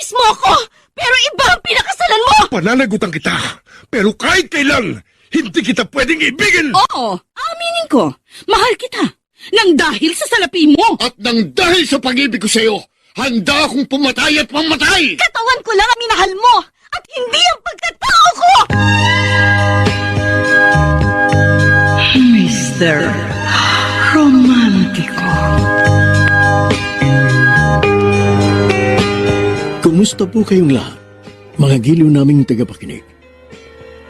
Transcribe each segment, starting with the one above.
Inilis mo ako, pero iba ang pinakasalan mo! Pananagutan kita, pero kahit kailan, hindi kita pwedeng ibigin! Oo, aminin ko, mahal kita. Nang dahil sa salapi mo. At nang dahil sa pag-ibig ko sa'yo, handa akong pumatay at mamatay! Katawan ko lang ang minahal mo, at hindi ang pagkatao ko! Mr. Romántico. Kumusta po kayong lahat, mga giliw naming tagapakinig?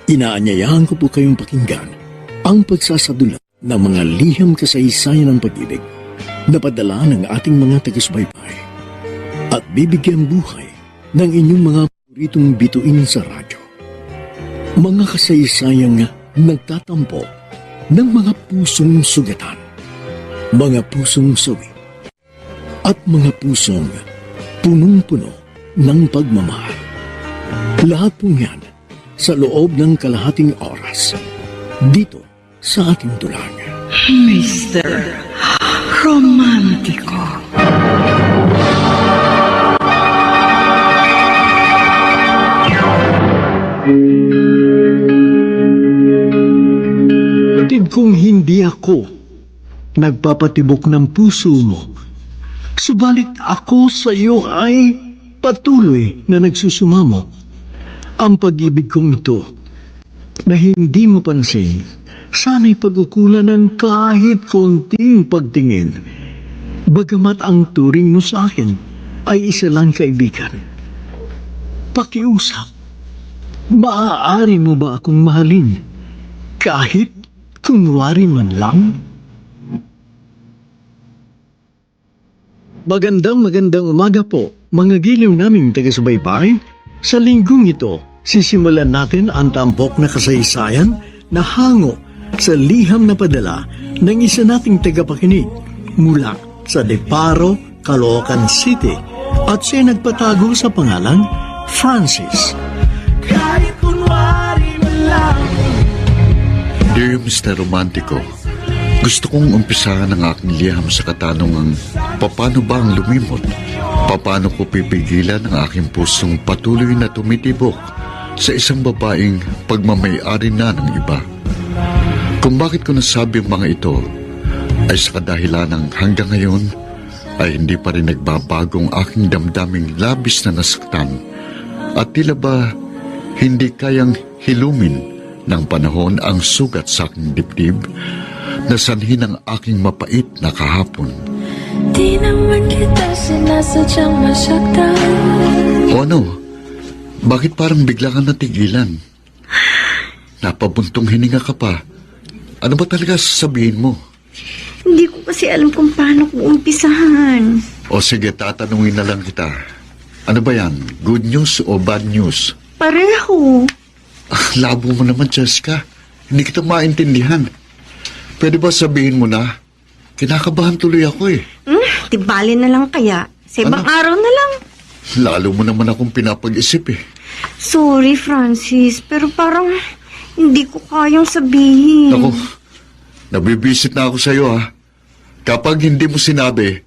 Inaanyayahan ko po kayong pakinggan ang pagsasadula ng mga liham kasaysayan ng pag-ibig na padala ng ating mga taga-subaybay at bibigyan buhay ng inyong mga paboritong bituin sa radyo. Mga kasaysayang nagtatampo ng mga pusong sugatan, mga pusong sawi, at mga pusong punong-puno ng pagmamahal. Lahat po yan sa loob ng kalahating oras dito sa ating tulang. Mr. Romántico. Batid kong hindi ako nagpapatibok ng puso mo, subalit ako sa iyo ay patuloy na nagsusumamo. Ang pag-ibig kong ito na hindi mo pansin, sana'y pagkukulan ng kahit konting pagtingin. Bagamat ang turing mo sa akin ay isa lang kaibigan. Pakiusap, maaari mo ba akong mahalin kahit kunwari man lang? Magandang umaga po, mga giliw naming taga-subaybay. Sa linggong ito, sisimulan natin ang tampok na kasaysayan na hango sa liham na padala ng isa nating tagapakinig mula sa Deparo, Caloocan City at siya nagpatago sa pangalang Francis. Kahit kunwari man lang. Dear Mr. Romantico, gusto kong umpisahan ang aking liham sa katanungang paano ba ang lumimot? Paano ko pipigilan ang aking pusong patuloy na tumitibok sa isang babaeng pagmamay-ari na ng iba? Kung bakit ko nasabi ang mga ito ay sa kadahilan ng hanggang ngayon ay hindi pa rin nagbabagong aking damdaming labis na nasaktan at tila ba hindi kayang hilumin ng panahon ang sugat sa aking dibdib na sanhi ng aking mapait na kahapon. Di naman kita sinasadyang masaktan. O ano? Bakit parang bigla kang natigilan? Napabuntong hininga ka pa. Ano ba talaga sasabihin mo? Hindi ko kasi alam kung paano ko umpisahan. O sige, tatanungin na lang kita. Ano ba yan? Good news o bad news? Pareho. Labo mo naman, Jessica. Hindi kita maintindihan. Pwede ba sabihin mo na? Kinakabahan tuloy ako eh. Tibali na lang kaya. Sa ibang araw na lang. Lalo mo naman akong pinapag-isip eh. Sorry, Francis. Pero parang hindi ko kayang sabihin. Ako, nabibisit na ako sa'yo ha. Kapag hindi mo sinabi,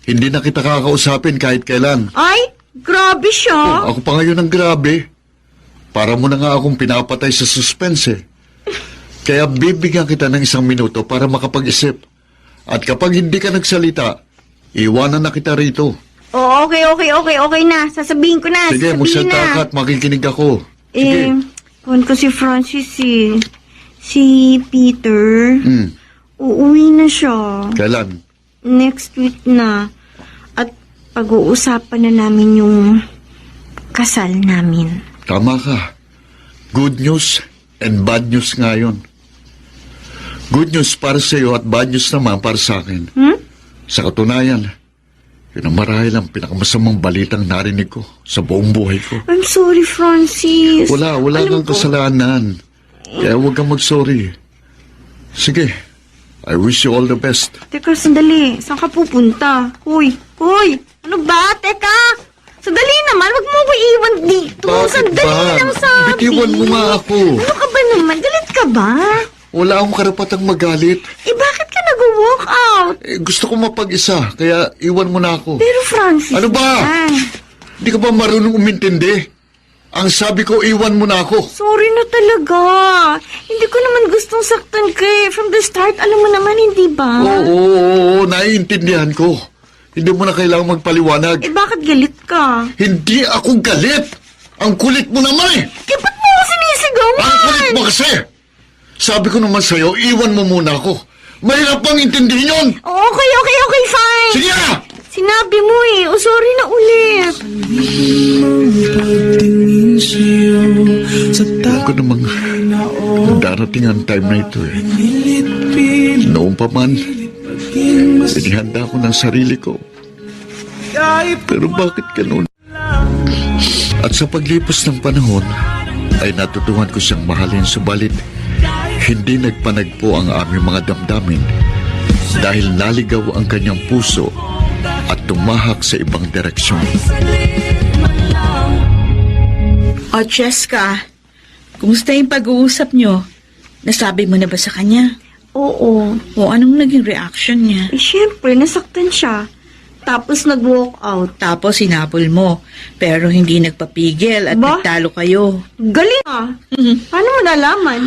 hindi na kita kakausapin kahit kailan. Ay, grabe siya. Ako pa ngayon ang grabe. Para mo na nga akong pinapatay sa suspense eh. Kaya bibigyan kita ng 1 minuto para makapag-isip. At kapag hindi ka nagsalita, iwanan na kita rito. Oh, okay na. Sasabihin ko na. Sige, Sasabihin magsalita na. ka at makikinig ako. Sige. Kung ko si Francis si Peter, uuwi na siya. Kailan? Next week na. At pag-uusapan na namin yung kasal namin. Tama ka. Good news and bad news nga yun. Good news para sa iyo at bad news naman para sa akin. Sa katunayan, yun ang marahil ang pinakamasamang balitang narinig ko sa buong buhay ko. I'm sorry, Francis. Wala Alam kang ko. kasalanan. Kaya huwag kang mag-sorry. Sige, I wish you all the best. Teka, sandali. Saan ka pupunta? Hoy! Ano ba? Teka! Sandali naman, wag mo ko iwan dito. Bakit Sandali ba? lang sabi. Bitiwan mo nga ako. Ano ka ba naman? Galit ka ba? Wala akong karapatang magalit. Bakit ka nag-walk out? Gusto ko mapag-isa, kaya iwan mo na ako. Pero Francis Ano ba? naman. Di ka ba marunong umintindi? Ang sabi ko, iwan mo na ako. Sorry na talaga. Hindi ko naman gustong saktan ka eh. From the start, alam mo naman, hindi ba? Oo, naiintindihan ko. Hindi mo na kailangang magpaliwanag. Eh, bakit galit ka? Hindi ako galit. Ang kulit mo naman eh. Eh, ba't mo ako sinisigawan? Ang kulit mo kasi. Sabi ko naman sa'yo, iwan mo muna ako. Mahirap bang intindihin yun? Okay, fine. Sige na! Sinabi mo eh. O, sorry na ulit. Alam ko namang darating ang time na ito eh. Noon pa man, inihanda ko ng sarili ko. Pero bakit ganun? At sa paglipas ng panahon, ay natutuhan ko siyang mahalin, subalit hindi nagpanagpo ang aming mga damdamin dahil naligaw ang kanyang puso at tumahak sa ibang direksyon. O, Cheska, kumusta yung pag-uusap nyo? Nasabi mo na ba sa kanya? Oo. O, anong naging reaction niya? Eh, syempre, nasaktan siya. Tapos nag-walk out. Tapos sinapol mo, pero hindi nagpapigil at Ba? nagtalo kayo. Galing ah. Paano mo nalaman?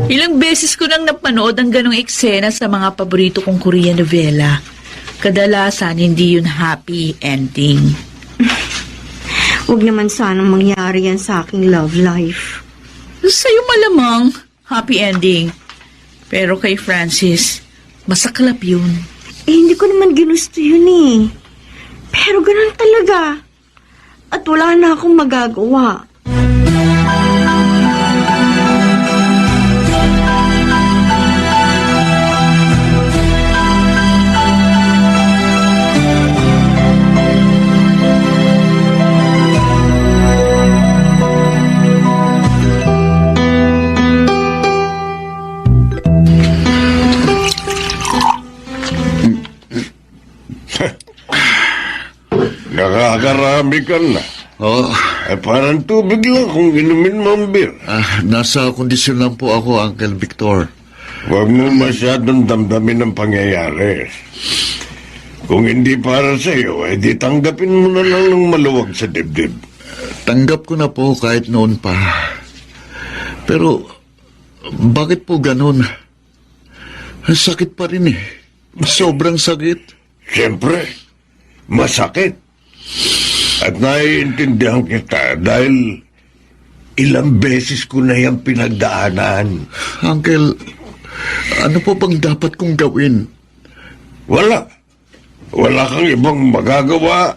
Ilang beses ko nang napanood ang ganong eksena sa mga paborito kong Korean novela. Kadalasan, hindi yun happy ending. Huwag naman sanang mangyari yan sa aking love life. Sa'yo malamang, happy ending. Pero kay Francis, masaklap yun. Eh, hindi ko naman ginusto yun eh. Pero ganun talaga. At wala na akong magagawa. Nakakarami ka na. Oh, Parang tubig lang kung inumin mo ang beer. nasa kondisyon lang po ako, Uncle Victor. Huwag mo masyadong damdamin ang pangyayari. Kung hindi para sa'yo, di tanggapin mo na lang ng maluwag sa dibdib. Tanggap ko na po kahit noon pa. Pero, bakit po ganun? Ang sakit pa rin eh. Sobrang sakit. Siyempre, masakit. At naiintindihan kita dahil ilang beses ko na yung pinagdaanan. Uncle, ano po bang dapat kong gawin? Wala. Wala kang ibang magagawa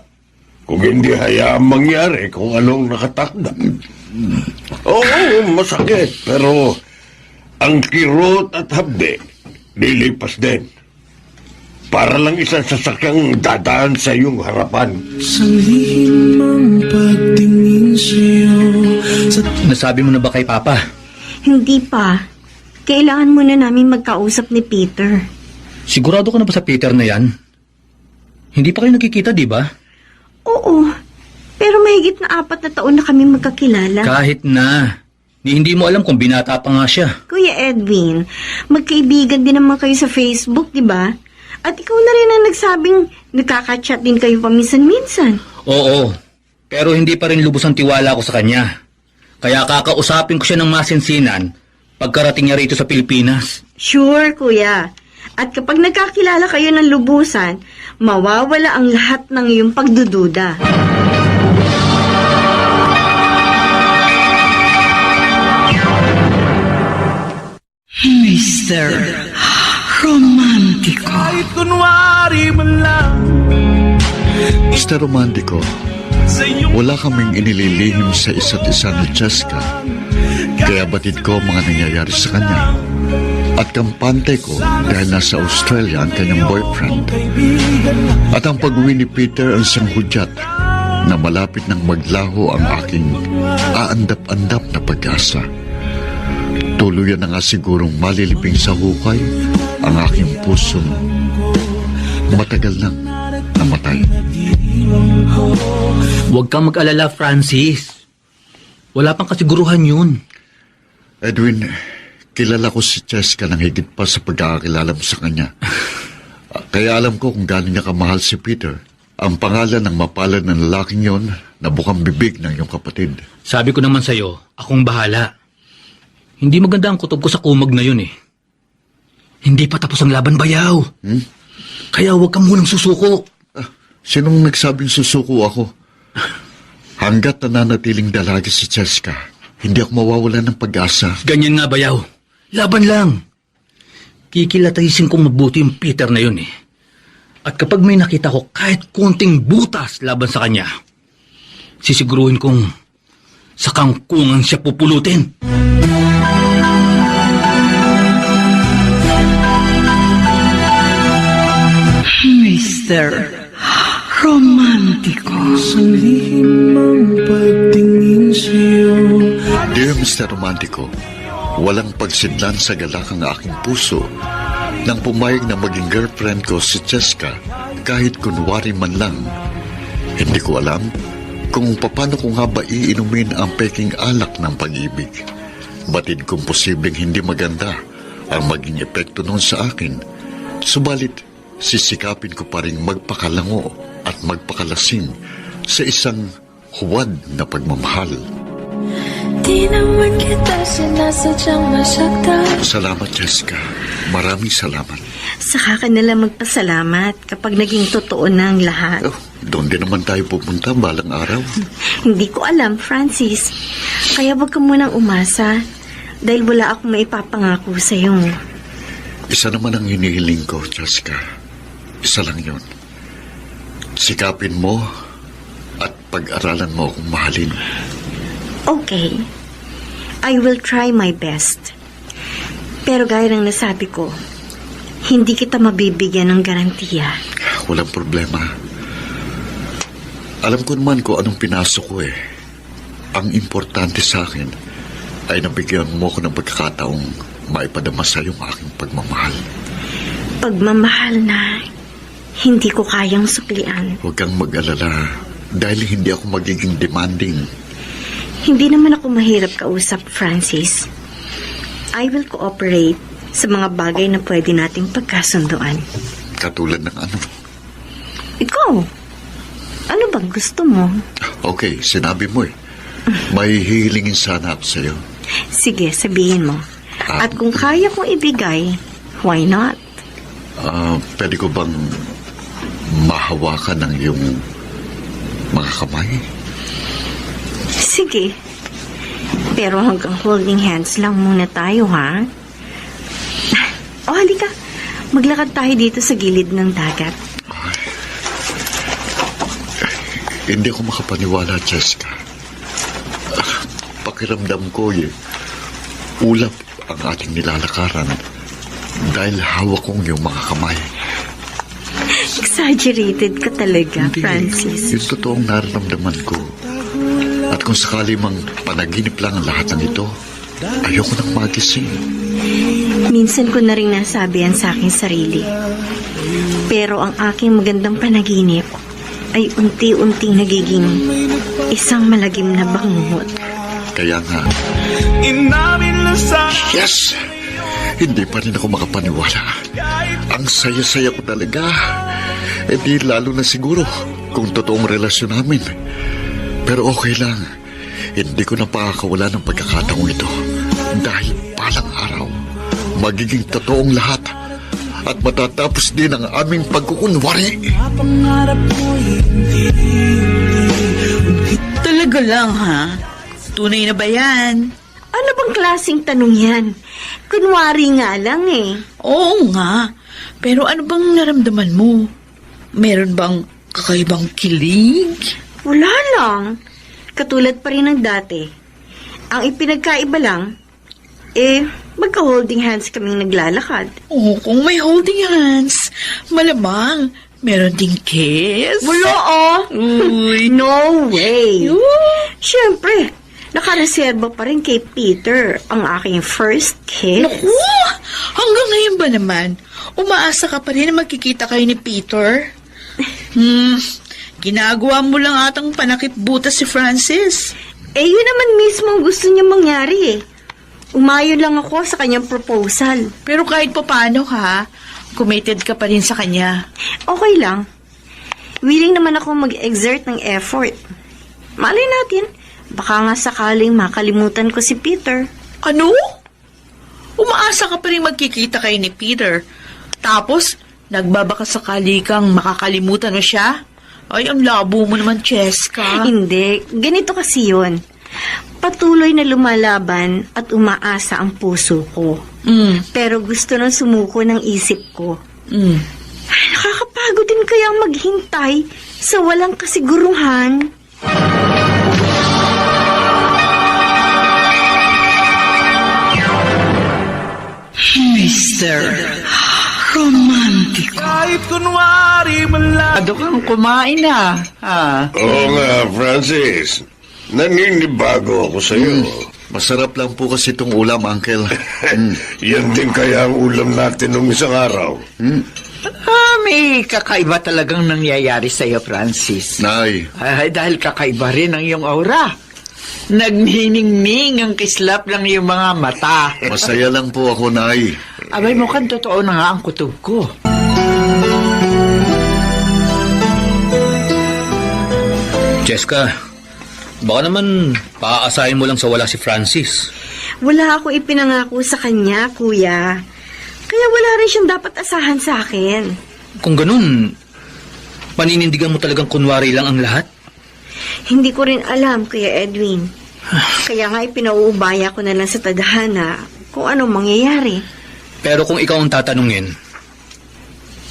kung hindi hayaang mangyari kung anong nakatakda. Oo, masakit. Pero ang kirot at habde, lilipas din. Para lang isang sasakyang dadaan sa iyong harapan. Nasabi mo na ba kay Papa? Hindi pa. Kailangan muna namin magkausap ni Peter. Sigurado ka na ba sa Peter na yan? Hindi pa kayo nagkikita, di ba? Oo. Pero mahigit na 4 na taon na kami magkakilala. Kahit na. Hindi mo alam kung binata pa nga siya. Kuya Edwin, magkaibigan din naman kayo sa Facebook, di ba? At ikaw na rin ang nagsabing nagkaka-chat din kayo paminsan-minsan. Oo. Pero hindi pa rin lubos ang tiwala ko sa kanya. Kaya kakausapin ko siya ng masinsinan pagkarating niya rito sa Pilipinas. Sure, kuya. At kapag nagkakilala kayo ng lubusan, mawawala ang lahat ng iyong pagdududa. Mr. Romantiko. Kahit kunwari man lang Mr. Romantico, sa iyong wala kaming inililihim sa isa't isa ni Jessica. Kaya batid ko ang mga nangyayari sa kanya. At kampante ko dahil nasa Australia ang kanyang boyfriend. At ang pag-uwi ni Peter ang siyang hudyat na malapit nang maglaho ang aking aandap-andap na pag-asa. Tuluyan na nga sigurong malilibing sa hukay ang aking pusong matagal nang namatay. Huwag kang mag-alala, Francis. Wala pang kasiguruhan yun. Edwin, kilala ko si Jessica ng higit pa sa pagkakakilala mo sa kanya. Kaya alam ko kung gaano niya kamahal si Peter Ang pangalan ng mapalad ng lalaking yon na bukang bibig ng iyong kapatid. Sabi ko naman sa'yo, akong bahala. Hindi maganda ang kutob ko sa kumag na yun eh. Hindi pa tapos ang laban, Bayaw. Kaya huwag ka munang susuko. Sinong nagsabing susuko ako? Hanggat nananatiling dalaga si Cheska, hindi ako mawawala ng pag-asa. Ganyan nga, Bayaw. Laban lang. Kikilatisin kong mabuti yung Peter na yun eh. At kapag may nakita ko kahit konting butas laban sa kanya, sisiguruhin kong sa kangkungan siya pupulutin. Mr. Romantiko. Sa lihim ang pagtingin sa'yo. Dear Mr. Romantico, walang pagsidlan sa galak ang aking puso nang pumayag na maging girlfriend ko si Cheska kahit kunwari man lang. Hindi ko alam kung paano ko nga ba iinumin ang peking alak ng pag-ibig. Batid kong posibleng hindi maganda ang maging epekto noon sa akin. Subalit, sisikapin ko pa rin magpakalango at magpakalasing sa isang huwad na pagmamahal. Di naman kita sinasadyang masaktan. Salamat, Cheska. Maraming salamat. Saka ka nalang magpasalamat kapag naging totoo na ang lahat. Oh, doon din naman tayo pupunta balang araw. Hindi ko alam, Francis. Kaya wag ka munang umasa dahil wala akong maipapangako sa'yo. Isa naman ang hinihiling ko, Cheska. Isa lang yon. Sikapin mo at pag-aralan mo akong mahalin. Okay. I will try my best. Pero gaya ng nasabi ko, hindi kita mabibigyan ng garantiya. Walang problema. Alam ko naman kung anong pinasok ko eh. Ang importante sa akin ay nabigyan mo ko ng pagkakataong maipadama sa iyong aking pagmamahal. Pagmamahal na hindi ko kayang suklian. Huwag kang mag-alala dahil hindi ako magiging demanding. Hindi naman ako mahirap kausap, Francis. I will cooperate sa mga bagay na pwede nating pagkasunduan. Katulad ng ano? Ikaw, ano bang gusto mo? Okay, sinabi mo eh. May hihilingin sana ako sa'yo. Sige, sabihin mo. At kung kaya kong ibigay, why not? Pwede ko bang mahawakan ng iyong mga kamay? Sige. Pero hanggang holding hands lang muna tayo, ha? O, halika. Maglakad tayo dito sa gilid ng dagat. Hindi ako makapaniwala, Cheska. Pakiramdam ko ulap ang ating nilalakaran dahil hawak kong yung mga kamay. Exaggerated ka talaga, Francis. Yung totoong nararamdaman ko. At kung sakali mang panaginip lang ang lahat ng ito, ayoko nang magising. Minsan ko na rin nasabi yan sa aking sarili. Pero ang aking magandang panaginip ay unti-unting nagiging isang malagim na bangungot. Kaya nga, Inamin lang sa yes! Hindi pa rin ako makapaniwala. Ang saya-saya ko talaga. E di lalo na siguro kung totoong relasyon namin. Pero okay lang. Hindi ko na pakakawala ng pagkakataong ito. Dahil palang araw, magiging totoong lahat. At matatapos din ang aming pagkukunwari. pangarap ko hindi. Talaga lang, ha? Tunay na ba yan? Ano bang klaseng tanong yan? Kunwari nga lang eh. Oo nga. Pero ano bang naramdaman mo? Meron bang kakaibang kilig? Wala lang. Katulad pa rin ng dati. Ang ipinagkaiba lang, magka-holding hands kaming naglalakad. Oo, kung may holding hands, malamang meron ding kiss. Wala Uy. No way. Ooh. Siyempre, nakareserba pa rin kay Peter ang aking first kiss. Naku! Hanggang ngayon ba naman, umaasa ka pa rin na magkikita kayo ni Peter? Ginagawa mo lang atang panakip butas si Francis. Yun naman mismo ang gusto niya mangyari eh. Umayon lang ako sa kanyang proposal. Pero kahit pa paano ha, committed ka pa rin sa kanya. Okay lang. willing naman ako mag-exert ng effort. Malay natin, baka nga sakaling makalimutan ko si Peter. Ano? Umaasa ka pa rin magkikita kayo ni Peter. Tapos, nagbabaka sakali kang makakalimutan mo siya? Ay, ang labo mo naman, Cheska. Hindi, ganito kasi yun. Patuloy na lumalaban at umaasa ang puso ko. Pero gusto nang sumuko ng isip ko. Ay, nakakapagod din kayang maghintay sa walang kasiguruhan. Mr. Romantico. Kahit kunwari man lang. Ado kang kumain na. Oo nga, Francis. Naninibago ako sa'yo. Masarap lang po kasi itong ulam, Uncle. Yan din kaya ang ulam natin nung isang araw. May kakaiba talagang nangyayari sa'yo, Francis. Nay, Ay, dahil kakaiba rin ang iyong aura. Nagniningning ang kislap ng iyong mga mata. masaya lang po ako, Nay. Abay, mukhang totoo na nga ang kutob ko. Cheska, baka naman paaasahin mo lang sa wala si Francis. Wala ako ipinangako sa kanya, kuya. Kaya wala rin siyang dapat asahan sa akin. Kung ganun, paninindigan mo talagang kunwari lang ang lahat? Hindi ko rin alam, Kuya Edwin. Kaya nga ipinauubaya ko na lang sa tadhana kung anong mangyayari. Pero kung ikaw ang tatanungin,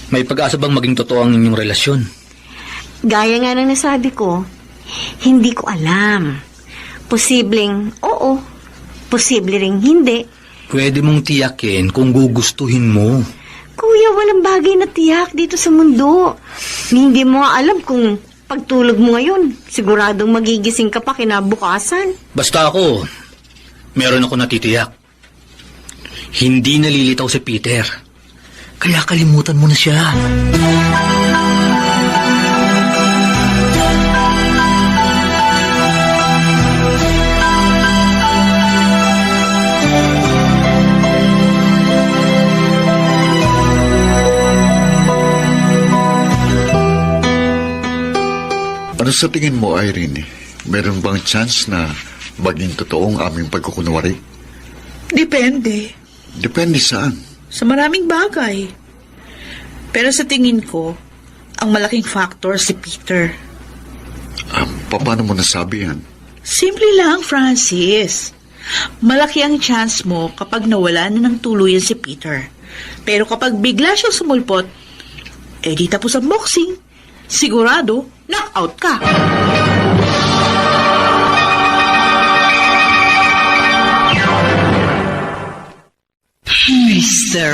may pag-asa bang maging totoo ang inyong relasyon? Gaya nga ng nasabi ko, hindi ko alam. Posibleng oo, posible ring hindi. Pwede mong tiyakin kung gugustuhin mo. Kuya, walang bagay na tiyak dito sa mundo. Hindi mo nga alam kung pagtulog mo ngayon, siguradong magigising ka pa kinabukasan. Basta ako, meron ako natitiyak. Hindi nalilitaw si Peter. Kaya kalimutan mo na siya. Ano sa tingin mo, Irene? Meron bang chance na maging totoong aming pagkukunwari? Depende. Depende saan. Sa maraming bagay. Pero sa tingin ko, ang malaking factor si Peter. Paano mo nasabi yan? Simple lang, Francis. Malaki ang chance mo kapag nawala na ng tuluyan si Peter. Pero kapag bigla siyang sumulpot, di tapos ang boxing. Sigurado, knockout ka. Mr.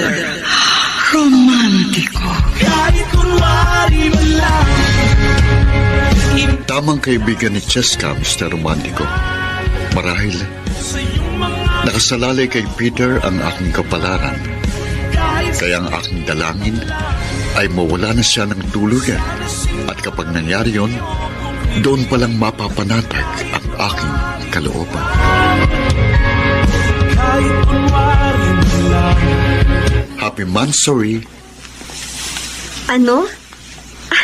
Romantico. Kahit kunwari man lang. Tamang kaibigan ni Cheska, Mr. Romantico. Marahil, nakasalalay kay Peter ang aking kapalaran. Kaya ang aking dalangin ay mawala na siya ng tuluyan. At kapag nangyari yon, doon palang mapapanatag ang aking kalooban. Kahit kunwari man lang. Happy Mansory. Ano?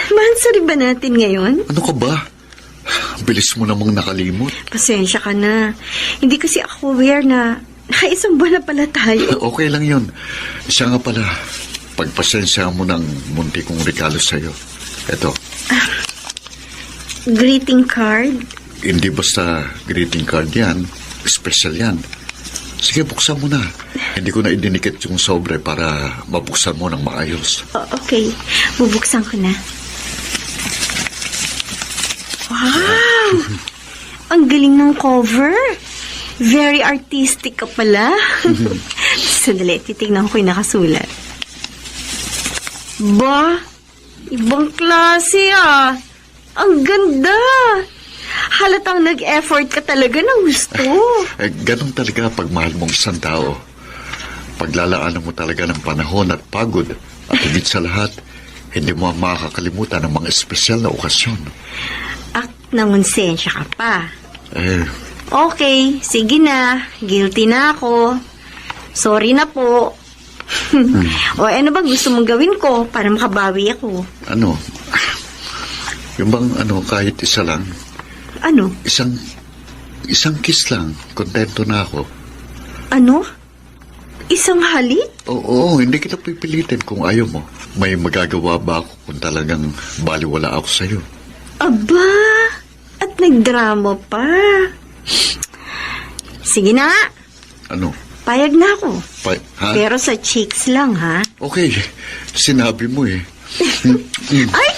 Mansari ba natin ngayon? Ano ka ba? Bilis mo namang nakalimot. Pasensya ka na. Hindi kasi ako aware na nakaisang buwan na pala tayo. Okay lang yun. Siya nga pala, pagpasensya mo ng munti kong regalo sa'yo. Ito, Greeting card? hindi basta greeting card yan. Special yan. Sige, buksan mo na. Hindi ko na idinikit yung sobre para mabuksan mo ng maayos. Okay, bubuksan ko na. Wow! Ang galing ng cover. Very artistic ka pala. Sandali, titignan ko yung nakasulat. Ba, ibang klase ah. Ang ganda. Halatang nag-effort ka talaga ng gusto. Ganun talaga pag mahal mong isang tao. Paglalaanan mo talaga ng panahon at pagod. At higit sa lahat, hindi mo makakalimutan ng mga espesyal na okasyon. At nangonsensya ka pa. Okay, sige na. Guilty na ako. Sorry na po. O ano ba gusto mong gawin ko para makabawi ako? ano? Yung bang kahit isa lang, Ano? isang kiss lang, kontento na ako. Ano? Isang halik? Oo, hindi kita pipilitin kung ayaw mo. May magagawa ba ako kung talagang baliwala ako sa'yo? Aba, at nagdrama pa. Sige na nga, Ano? payag na ako. Ha? Pero sa cheeks lang, ha? Okay, sinabi mo eh. Ay!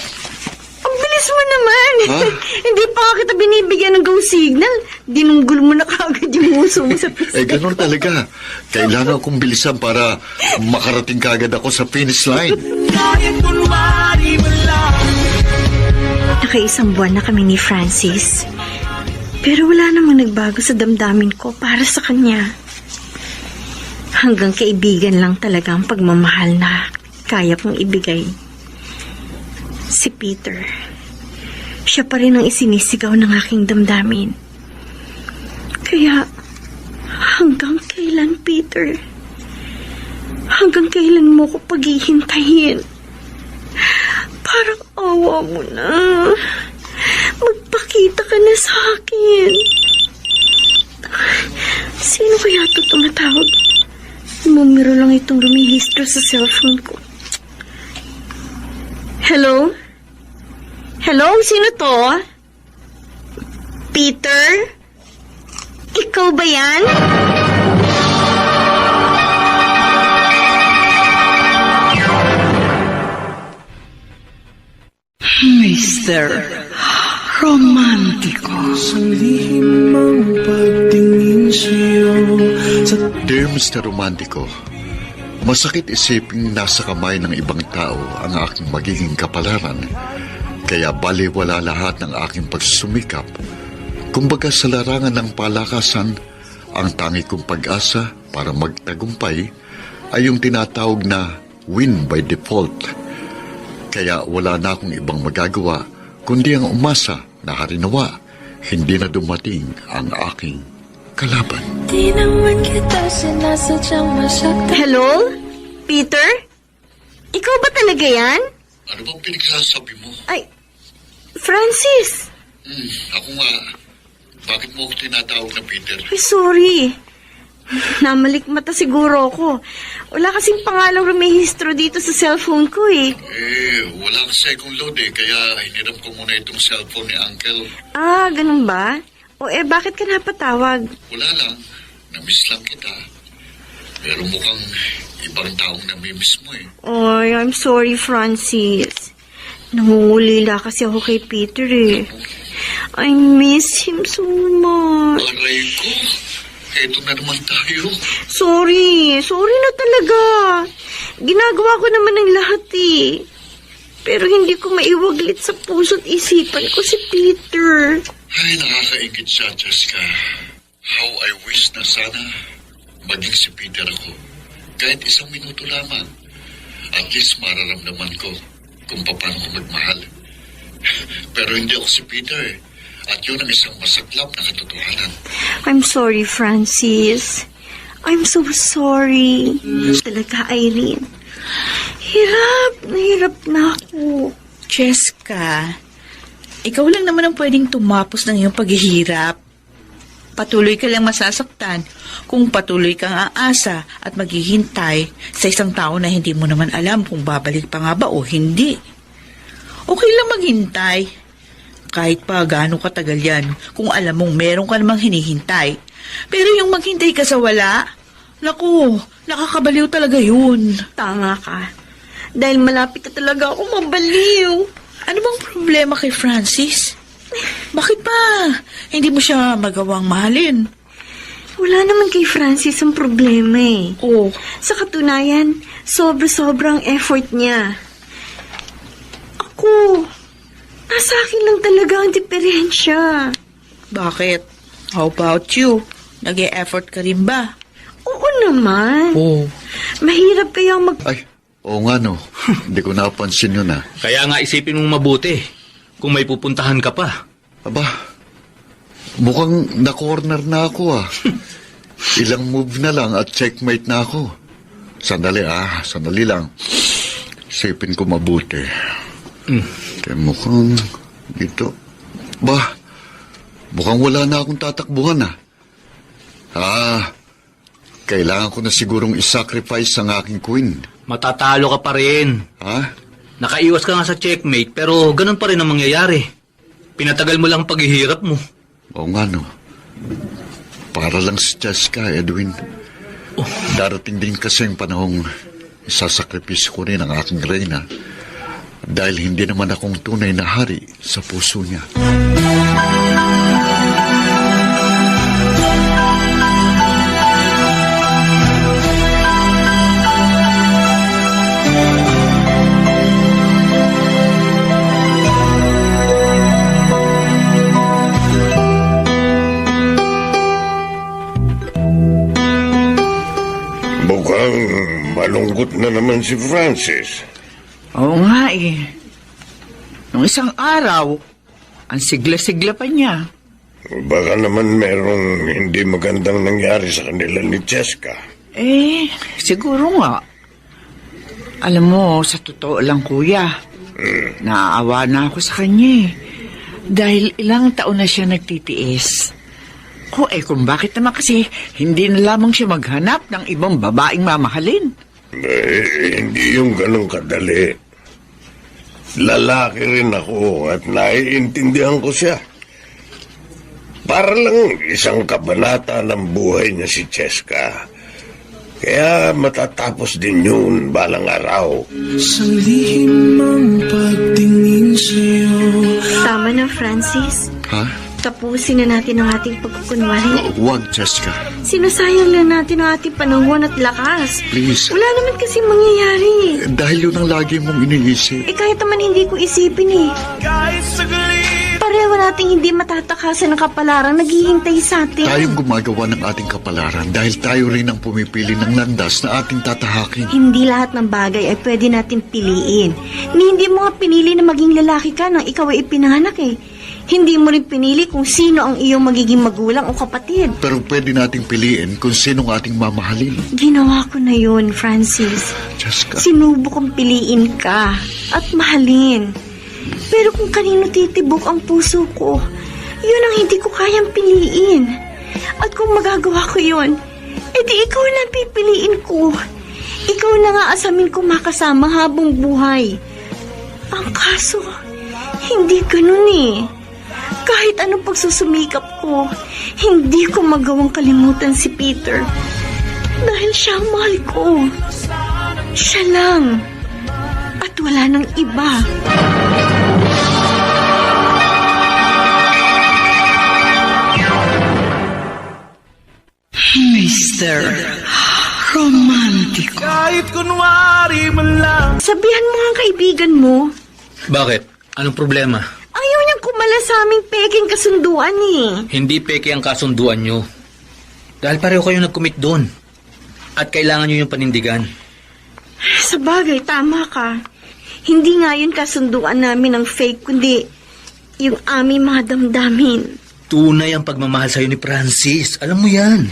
Ang bilis mo naman! Ha? Hindi pa nga kita binibigyan ng go signal. Dinunggol mo na kagad yung muso mo sa pista. Ganun talaga. Kailangan kong bilisan para makarating kagad ako sa finish line. Kahit kunwari man lang. Nakaisang buwan na kami ni Francis. Pero wala namang nagbago sa damdamin ko para sa kanya. Hanggang kaibigan lang talaga ang pagmamahal na kaya kong ibigay. Si Peter. Siya pa rin ang isinisigaw ng aking damdamin. Kaya, hanggang kailan, Peter? Hanggang kailan mo ko paghihintayin? Parang awa mo na. Magpakita ka na sa akin. Sino kaya ito tumatawag? Numero lang itong rumihistro sa cellphone ko. Hello? Hello? Sino to? Peter? Ikaw ba yan? Mr. Romantiko. Sa lihim ang pagtingin sa'yo sa Dear Mr. Romantico, masakit isiping nasa kamay ng ibang tao ang aking magiging kapalaran. Kaya baliwala lahat ng aking pagsusumikap. Kumbaga sa larangan ng palakasan, ang tangi kong pag-asa para magtagumpay ay yung tinatawag na win by default. Kaya wala na akong ibang magagawa kundi ang umasa na harinawa hindi na dumating ang aking kalaban. Di naman kita sinasadyang masaktan. Hello? Peter? Ikaw ba talaga yan? Ano bang pinagsasabi mo? Ay, Francis! Ako nga. Bakit mo ako tinatawag na Peter? Ay, sorry. Namalikmata siguro ako. Wala kasing pangalang rumehistro dito sa cellphone ko eh. Walang second load kaya hiniram ko muna itong cellphone ni Uncle. Ah, ganun ba? O bakit ka napatawag? Wala lang. Na-miss lang kita. Pero mukhang ibang taong namimiss mo Ay, I'm sorry, Francis. Nangungulila kasi ako kay Peter eh. I miss him so much. Aray ko. Eto na naman tayo. Sorry na talaga. Ginagawa ko naman ng lahat eh. Pero hindi ko maiwaglit sa puso't isipan ko si Peter. Ay, nakakaingit siya, Jessica. How I wish na sana maging si Peter ako. Kahit isang minuto lamang. At least mararamdaman ko kung paano ko magmahal. Pero hindi ako si Peter eh. At yun ang isang masaklap na katotohanan. I'm sorry, Francis. I'm so sorry. Talaga, Irene. Hirap na ako. Jessica, ikaw lang naman ang pwedeng tumapos ng iyong paghihirap. Patuloy ka lang masasaktan kung patuloy kang aasa at maghihintay sa isang tao na hindi mo naman alam kung babalik pa nga ba o hindi. Okay lang maghintay. Kahit pa gaano katagal yan, kung alam mong meron ka namang hinihintay. Pero yung maghintay ka sa wala, naku, nakakabaliw talaga yun. Tama ka. Dahil malapit na talaga ako mabaliw. Ano bang problema kay Francis? Bakit ba hindi mo siya magawang mahalin? Wala naman kay Francis ang problema eh. Oh, Sa katunayan, sobra-sobrang effort niya. Ako, nasa akin lang talaga ang diferensya. bakit? How about you? Nag-e-effort ka rin ba? Oo naman. Oh. Mahirap kaya Ay, oo nga no. Hindi ko napansin yun Kaya nga isipin mong mabuti kung may pupuntahan ka pa. Aba, mukhang na-corner na ako Ilang move na lang at checkmate na ako. Sandali lang. Isipin ko mabuti. Kaya mukhang Dito. Ba, mukhang wala na akong tatakbuhan kailangan ko na sigurong isacrifice ang aking queen. Matatalo ka pa rin. Ha? Nakaiwas ka nga sa checkmate, pero ganun pa rin ang mangyayari. Pinatagal mo lang ang paghihirap mo. Oo nga, no. Para lang si Jessica, Edwin. Darating din kasi ang panahong isasakripisyo ko rin ang aking reyna dahil hindi naman akong tunay na hari sa puso niya. Mukhang malungkot na naman si Francis. Oo nga eh. Nung isang araw, ang sigla-sigla pa niya. Baka naman merong hindi magandang nangyari sa kanila ni Jessica. Siguro nga. Alam mo, sa totoo lang kuya, naaawa na ako sa kanya eh. Dahil ilang taon na siya nagtitiis. Kung bakit naman kasi hindi na lamang siya maghanap ng ibang babaeng mamahalin. Hindi yung ganong kadali. Lalaki rin ako at naiintindihan ko siya. Para lang isang kabanata ng buhay niya si Jessica. Kaya matatapos din yun balang araw. Isang lihim ang pagtingin sa'yo. Tama na, Francis. Ha? Tapusin na natin ang ating pagkukunwari. Huwag, Jessica. Sinasayang lang natin ang ating panahon at lakas. Please. Wala naman kasi mangyayari. Dahil yun ang lagi mong iniisip. Kahit naman hindi ko isipin Kahit saglit. Pareho nating hindi matatakasan ng kapalarang naghihintay sa atin. Tayong gumagawa ng ating kapalaran dahil tayo rin ang pumipili ng landas na ating tatahakin. Hindi lahat ng bagay ay pwede natin piliin. Hindi mo nga pinili na maging lalaki ka nang ikaw ay ipinanganak Hindi mo rin pinili kung sino ang iyong magiging magulang o kapatid. Pero pwede nating piliin kung sinong ating mamahalin. Ginawa ko na yun, Francis. Jessica. Sinubok kong piliin ka at mahalin. Pero kung kanino titibok ang puso ko, yun ang hindi ko kayang piliin. At kung magagawa ko yun, edi ikaw na pipiliin ko. Ikaw na nga asamin kong makasama habang buhay. Ang kaso, hindi ganun Kahit anong pagsusumikap ko, hindi ko magawang kalimutan si Peter. Dahil siya ang mahal ko. Siya lang. At wala nang iba. Mr. Romantico. Kahit kunwari man lang. Sabihan mo ang kaibigan mo. Bakit? Anong problema? Ayaw niyang kumala sa aming peking kasunduan Hindi peke ang kasunduan nyo. Dahil pareho kayo nag-commit doon. At kailangan nyo yung panindigan. Sa bagay, tama ka. Hindi nga yun kasunduan namin ng fake, kundi yung aming mga damdamin. Tunay ang pagmamahal sa'yo ni Francis. Alam mo yan.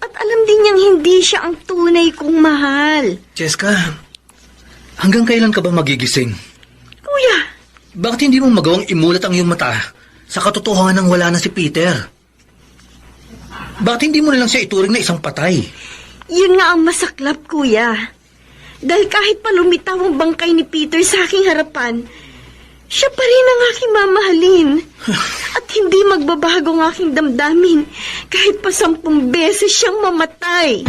At alam din niyang hindi siya ang tunay kong mahal. Jessica, hanggang kailan ka ba magigising? Kuya, Bakit hindi mo magawang imulat ang iyong mata sa katotohanan wala na si Peter? Bakit hindi mo na lang siya ituring na isang patay? yun nga ang masaklap, kuya. Dahil kahit pa lumitaw ang bangkay ni Peter sa aking harapan, siya pa rin ang aking mamahalin. At hindi magbabago ang aking damdamin kahit pa 10 beses siyang mamatay.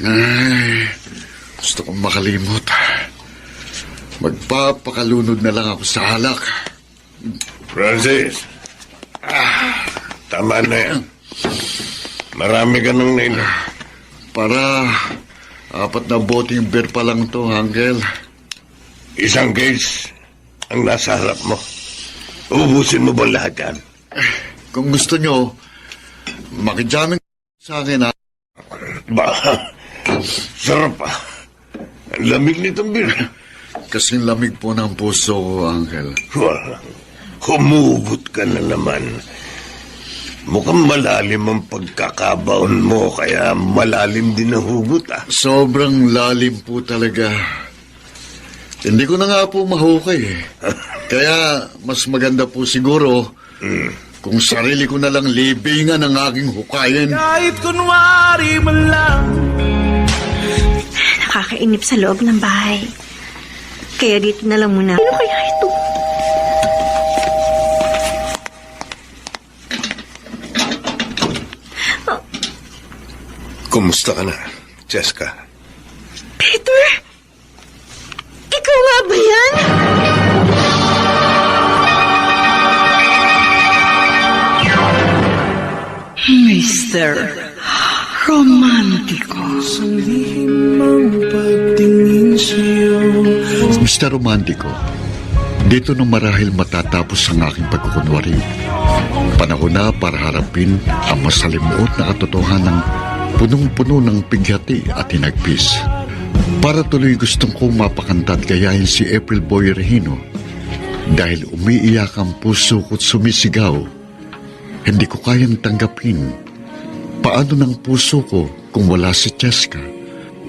Ay, gusto kong makalimot. Magpapakalunod na lang ako sa alak. Francis, tama na yan. Marami ka nang nainom. Para 4 na boteng beer pa lang to, Angel. Isang case ang nasa harap mo. Ubusin mo ba lahat yan? Kung gusto nyo, Makijamin sa akin, ha? Ba, sarap ah. Ang lamig nitong beer. Kasing lamig po ng puso ko, Uncle. Humugot ka na naman. Mukhang malalim ang pagkakabaon mo, kaya malalim din ang hugot ah. Sobrang lalim po talaga. Hindi ko na nga po mahukay eh. Kaya mas maganda po siguro kung sarili ko na lang libingan ang aking hukayin. Kahit kunwari man lang. Nakakainip sa loob ng bahay. Kaya dito na lang muna. Ano kaya ito? Kumusta ka na, Cheska? Peter? Ikaw nga ba yan? Mr. Romantiko. Isang lihim ang pagtingin sa'yo. Mr. Romantico, dito na marahil matatapos ang aking pagkukunwari. Panahon na para harapin ang masalimuot na katotohanan ng punong-puno ng pighati at hinagpis. Para tuloy gustong kong mapakanta at gayahin si April Boy Regino. Dahil umiiyak ang puso ko't sumisigaw. Hindi ko kayang tanggapin. Paano ng puso ko kung wala si Cheska?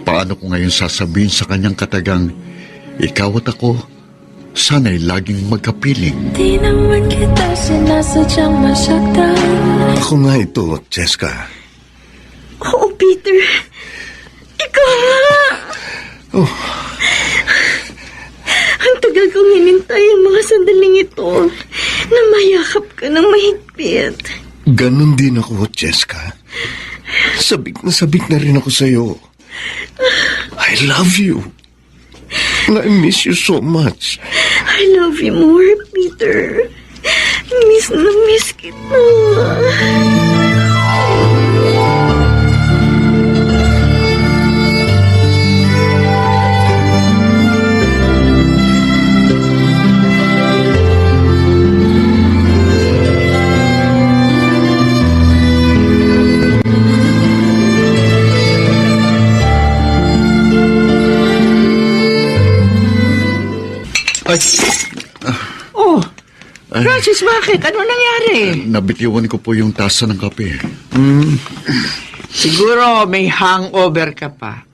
Paano ko ngayon sasabihin sa kanyang katagang, ikaw at ako, sana'y laging magkapiling. Di naman kita sinasadyang masaktan. Ako nga ito, Cheska. Oo, Peter. Ikaw nga. Oh, Ang tagal kong hinintay ang mga sandaling ito na mayakap ka ng mahigpit. ganun din ako, Cheska. Sabik na rin ako sa'yo. I love you. And I miss you so much. I love you more, Peter. Miss na miss kita. Ay, Oh, Francis, bakit? Ano nangyari? nabitiwan ko po yung tasa ng kape. Siguro may hangover ka pa.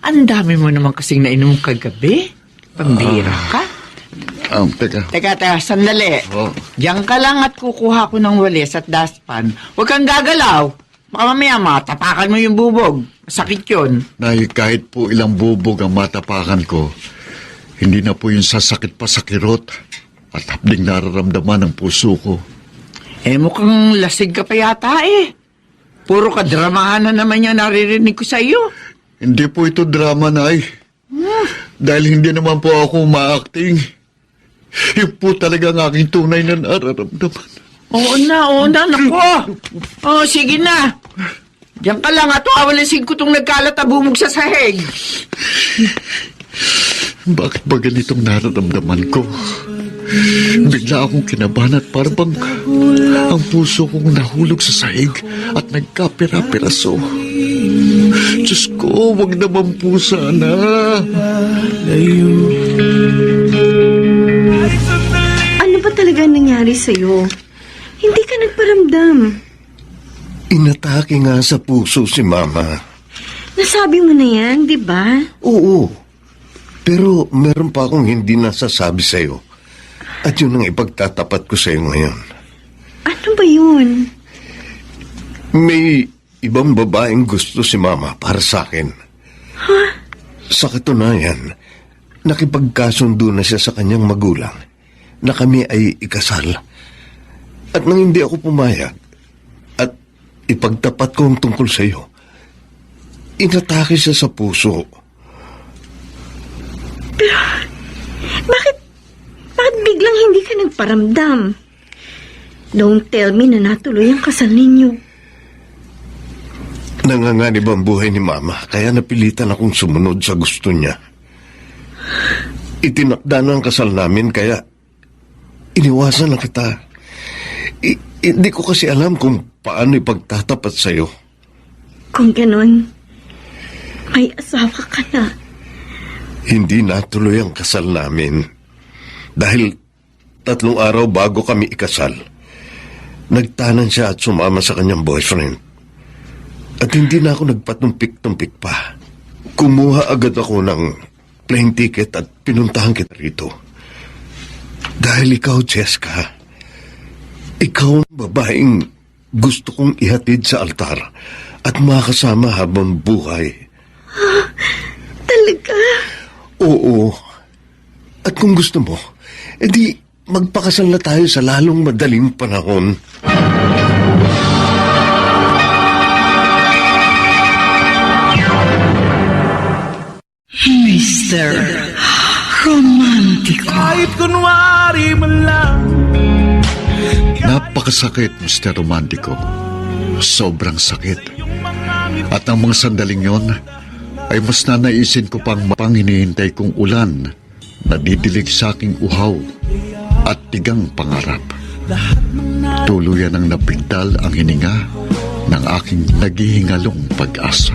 Ang dami mo naman kasing nainom kagabi. Pambira ka. Teka. Teka, sandali. Oh. Diyan ka lang at kukuha ko ng walis at dustpan. Huwag kang gagalaw. Baka mamaya matapakan mo yung bubog. Masakit yun. Nay, kahit po ilang bubog ang matapakan ko, hindi na po yung sasakit pa sa kirot at hapding nararamdaman ng puso ko. Eh, mukhang lasig ka pa yata eh. Puro kadramahan na naman yan naririnig ko sa iyo. Hindi po ito drama, Nay. Dahil hindi naman po ako ma-acting. Yun po talaga ang aking tunay na nararamdaman. Oo na, naku. Oh, sige na. Diyan ka lang at awalisin ko itong nagkalat na bumog sa sahig. Bakit ba ganitong nararamdaman ko? Bigla akong kinabahan at parang ang puso kong nahulog sa sahig at nagkapira-piraso. Diyos ko, wag naman po sana. Ano ba talaga nangyari sa'yo? Hindi ka nagparamdam. Inatake nga sa puso si Mama. Nasabi mo na yan, di ba? Oo. Pero meron pa akong hindi nasasabi sa'yo. At yun ang ipagtatapat ko sa'yo ngayon. Ano ba yun? May ibang babaeng gusto si Mama para sa akin. Sa katunayan, nakipagkasundo na siya sa kanyang magulang na kami ay ikasal. At nang hindi ako pumayag at ipagtapat ko ang tungkol sa'yo, inatake siya sa puso. Bakit biglang hindi ka nagparamdam? Don't tell me na natuloy ang kasal ninyo. Nanganganib ang buhay ni Mama, kaya napilitan akong sumunod sa gusto niya. Itinakda na ang kasal namin, kaya iniwasan na kita. Hindi ko kasi alam kung paano ipagtatapat sa'yo. Kung ganun, may asawa ka na. Hindi natuloy ang kasal namin. Dahil 3 araw bago kami ikasal, nagtanan siya at sumama sa kanyang boyfriend. At hindi na ako nagpatumpik-tumpik pa. Kumuha agad ako ng plane ticket at pinuntahan kita rito. Dahil ikaw, Jessica, ikaw ang babaeng gusto kong ihatid sa altar at makasama habang buhay. Talaga? Oo. At kung gusto mo, edi magpakasal na tayo sa lalong madaling panahon. Mr. Romantico. Kahit kunwari man lang. Napakasakit, Mr. Romantico. Sobrang sakit. At ang mga sandaling yon ay mas nanaisin ko pang hinihintay kong ulan na didilig sa aking uhaw at tigang pangarap. Tuluyan ang napigdal ang hininga ng aking naghihingalong pag-asa.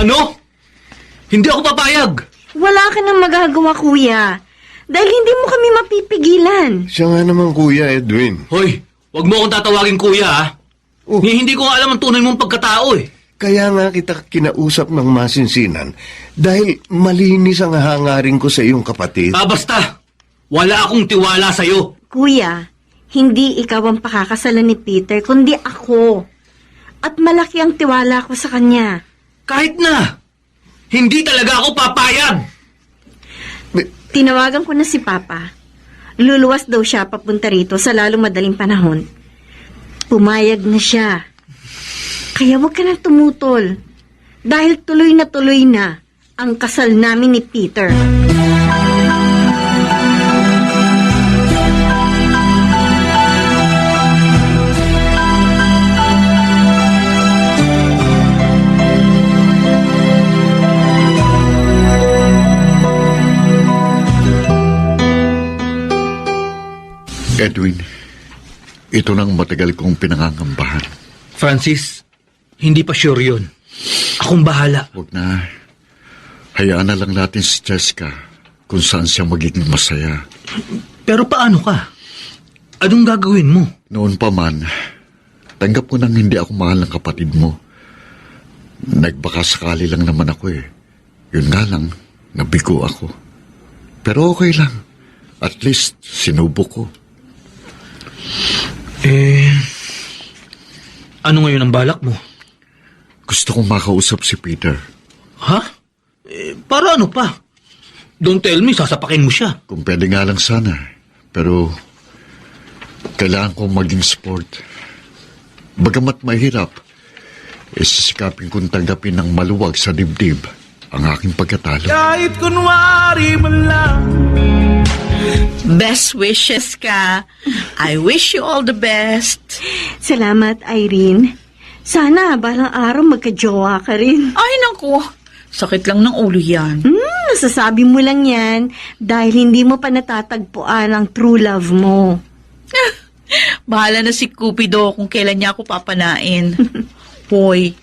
Ano? Hindi ako papayag! Wala ka nang magagawa, kuya. Dahil hindi mo kami mapipigilan. Siya nga naman, Kuya Edwin. Hoy, wag mo akong tatawagin kuya, ha? Oh. Hindi ko nga alam ang tunay mong pagkatao, eh. Kaya nga kita kinausap ng masinsinan dahil malinis ang hangarin ko sa iyong kapatid. Basta! Wala akong tiwala sa'yo. Kuya, hindi ikaw ang pakakasalan ni Peter, kundi ako. At malaki ang tiwala ko sa kanya. Kahit na! Hindi talaga ako papayag! Tinawagan ko na si Papa. Luluwas daw siya papunta rito sa lalong madaling panahon. Pumayag na siya. Kaya huwag ka nang tumutol. Dahil tuloy na ang kasal namin ni Peter. Edwin, ito nang matagal kong pinangangambahan. Francis, hindi pa sure yun. Akong bahala. Huwag na. Hayaan na lang natin si Jessica kung saan siya magiging masaya. Pero paano ka? Anong gagawin mo? Noon pa man, tanggap ko nang hindi ako mahal ng kapatid mo. Nagbakasakali lang naman ako eh. Yun nga lang, nabigo ako. Pero okay lang. At least, sinubok ko. Ano ngayon ang balak mo? Gusto kong makausap si Peter. Ha? Para ano pa? Don't tell me, sasapakin mo siya. Kung pwede nga lang sana. Pero, kailangan kong maging sport. Bagamat mahirap, sisikapin kong tanggapin ng maluwag sa dibdib ang aking pagkatalo. Kahit kunwari man lang. Best wishes ka. I wish you all the best. Salamat, Irene. Sana balang araw magka-jowa ka rin. Ay, naku. Sakit lang ng ulo yan. Nasasabi mo lang yan dahil hindi mo pa natatagpuan ang true love mo. Bahala na si Cupido kung kailan niya ako papanain. Hoy,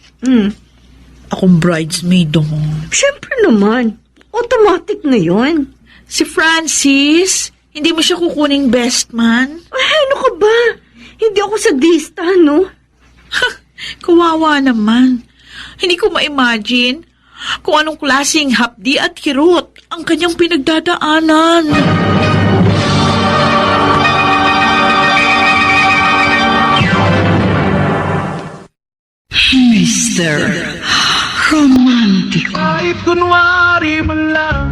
akong bridesmaid ako. Siyempre naman. Automatic na yun. Si Francis, hindi mo siya kukuning best man? Ay, ano ka ba? Hindi ako sadista, no? Kawawa naman. Hindi ko ma-imagine kung anong klaseng hapdi at kirot ang kanyang pinagdadaanan. Mr. Romantico. Kahit kunwari man lang.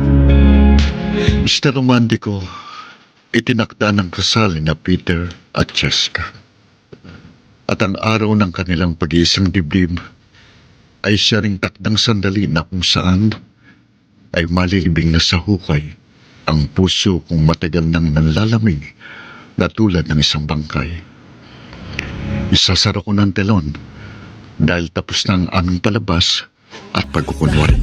Mr. Romantico, itinakda ng kasal na Peter at Jessica. At ang araw ng kanilang pag-iisang dibdib ay siya ring takdang sandali na kung saan ay malilibing na sa hukay ang puso kung matagal nang nanlalamig na tulad ng isang bangkay. Isasara ko ng telon dahil tapos na ang aming palabas at pagkukunwari.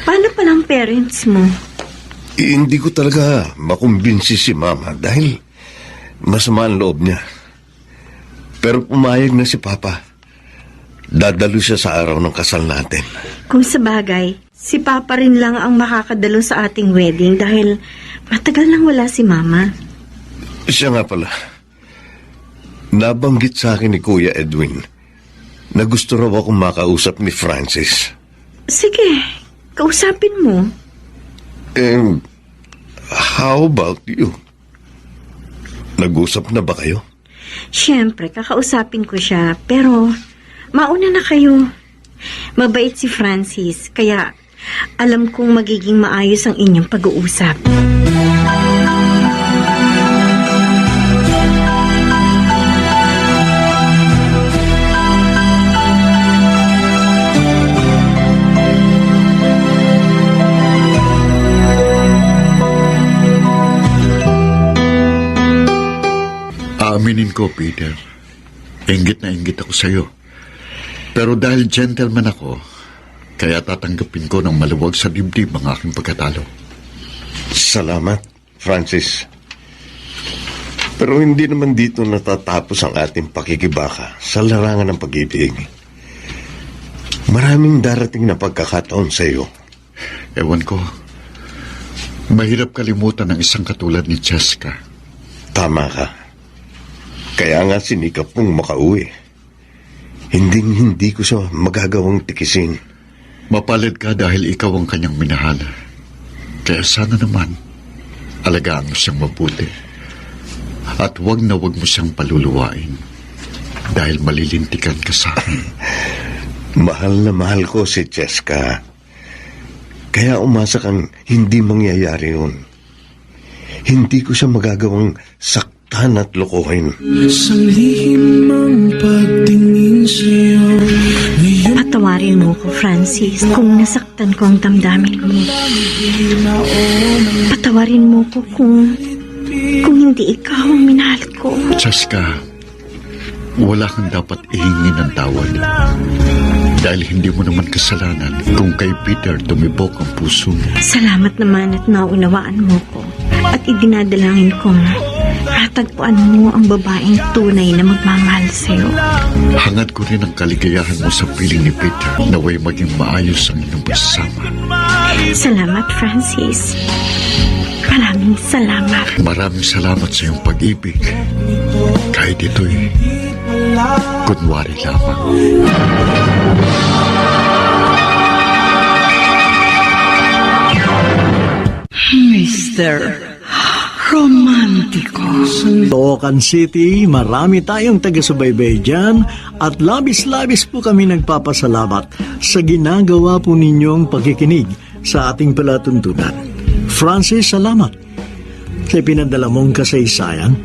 Paano palang parents mo? Hindi ko talaga makumbinsi si Mama dahil masama ang loob niya. Pero pumayag na si Papa. Dadalo siya sa araw ng kasal natin. Kung sa bagay, si Papa rin lang ang makakadalo sa ating wedding dahil matagal nang wala si Mama. Siya nga pala. Nabanggit sa akin ni Kuya Edwin na gusto raw akong makausap ni Francis. Sige, kausapin mo. How about you? Nag-usap na ba kayo? Siyempre, kakausapin ko siya, pero mauna na kayo. Mabait si Francis, kaya alam kong magiging maayos ang inyong pag-uusap. Aaminin ko, Peter, inggit na inggit ako sa'yo. Pero dahil gentleman ako, kaya tatanggapin ko ng maluwag sa dibdib ang aking pagkatalo. Salamat, Francis. Pero hindi naman dito natatapos ang ating pakikibaka sa larangan ng pag-ibig. Maraming darating na pagkakataon sa iyo. Ewan ko, mahirap kalimutan ng isang katulad ni Cheska. Tama ka. Kaya nga sinikap kong makauwi. Hindi ko siya magagawang tikisin. Mapalad ka dahil ikaw ang kanyang minahal. Kaya sana naman, alagaan mo siyang mabuti. At wag na wag mo siyang paluluwain. Dahil malilintikan ka sa akin. Mahal na mahal ko si Cheska. Kaya umasa kang hindi mangyayari yun. Hindi ko siya magagawang saktan at lokohin. Patawarin mo ko, Francis, kung nasaktan ko ang damdamin mo. Patawarin mo ko kung hindi ikaw ang minahal ko. Cheska, wala kang dapat ihingi ng tawad. Dahil hindi mo naman kasalanan kung kay Peter tumibok ang puso mo. Salamat naman at naunawaan mo ko. At idinadalangin kong matagpuan mo ang babaeng tunay na magmamahal sa'yo. Hangad ko rin ang kaligayahan mo sa piling ni Peter naway maging maayos ang inyong pagsasama. Salamat, Francis. Maraming salamat. Maraming salamat sa iyong pag-ibig. Kahit ito'y kunwari lamang. Mr. Romantiko. Toocan City, marami tayong taga-subaybay dyan at labis-labis po kami nagpapasalamat sa ginagawa po ninyong pagkikinig sa ating palatuntunan. Francis, salamat sa pinadala mong kasaysayan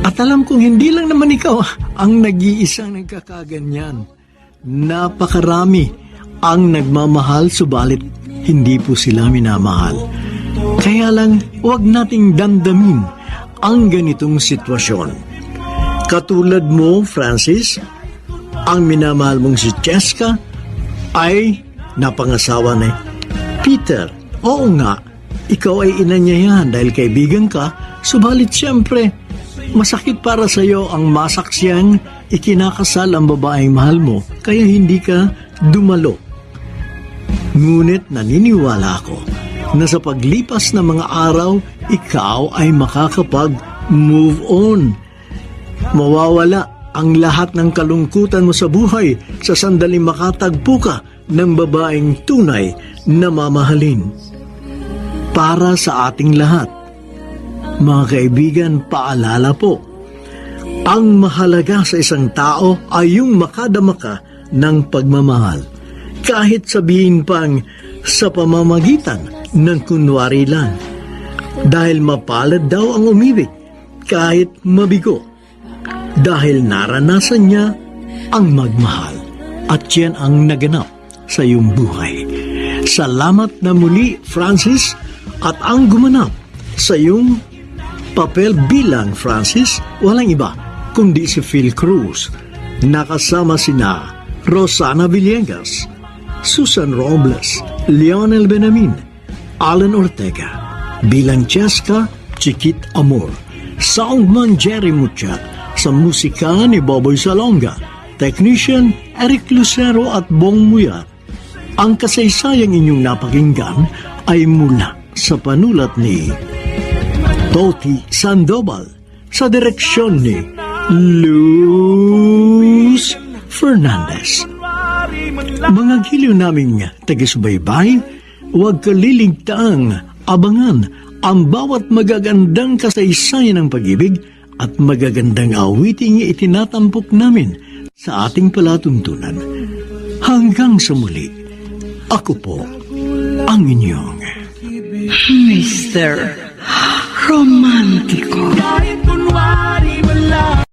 at alam kong hindi lang naman ikaw ang nag-iisang nagkakaganyan. Napakarami ang nagmamahal subalit hindi po sila minamahal. Kaya lang, huwag nating damdamin ang ganitong sitwasyon. Katulad mo, Francis, ang minamahal mong si Cheska ay napangasawa ni Peter. Oo nga, ikaw ay ina niya yan dahil kaibigan ka, subalit siyempre, masakit para sa iyo ang masaksiyang ikinakasal ang babaeng mahal mo, kaya hindi ka dumalo. Ngunit naniniwala ako na sa paglipas ng mga araw, ikaw ay makakapag-move on. Mawawala ang lahat ng kalungkutan mo sa buhay sa sandaling makatagpo ka ng babaeng tunay na mamahalin. Para sa ating lahat, mga kaibigan, paalala po, ang mahalaga sa isang tao ay yung makadama ka ng pagmamahal. Kahit sabihin pang sa pamamagitan ng kunwari lang. Dahil mapalad daw ang umibig kahit mabigo. Dahil naranasan niya ang magmahal. At yan ang naganap sa iyong buhay. Salamat na muli, Francis, at ang gumanap sa iyong papel bilang Francis, walang iba kundi si Phil Cruz. Nakasama sina Rosana Villegas, Susan Robles, Lionel Benamin, Alan Ortega, bilang Cheska Chiquit Amor, soundman Jerry Mucha, sa musika ni Boboy Salonga, technician Eric Lucero at Bong Muyat. Ang kasaysayang inyong napakinggan ay mula sa panulat ni Toti Sandoval, sa direksyon ni Luz Fernandez. Mga giliw naming taga-subaybay, huwag kaliligtaang abangan ang bawat magagandang kasaysayan ng pag-ibig at magagandang awiting itinatampok namin sa ating palatuntunan. Hanggang sa muli, ako po ang inyong Mr. Romantiko. Kahit kunwari man lang.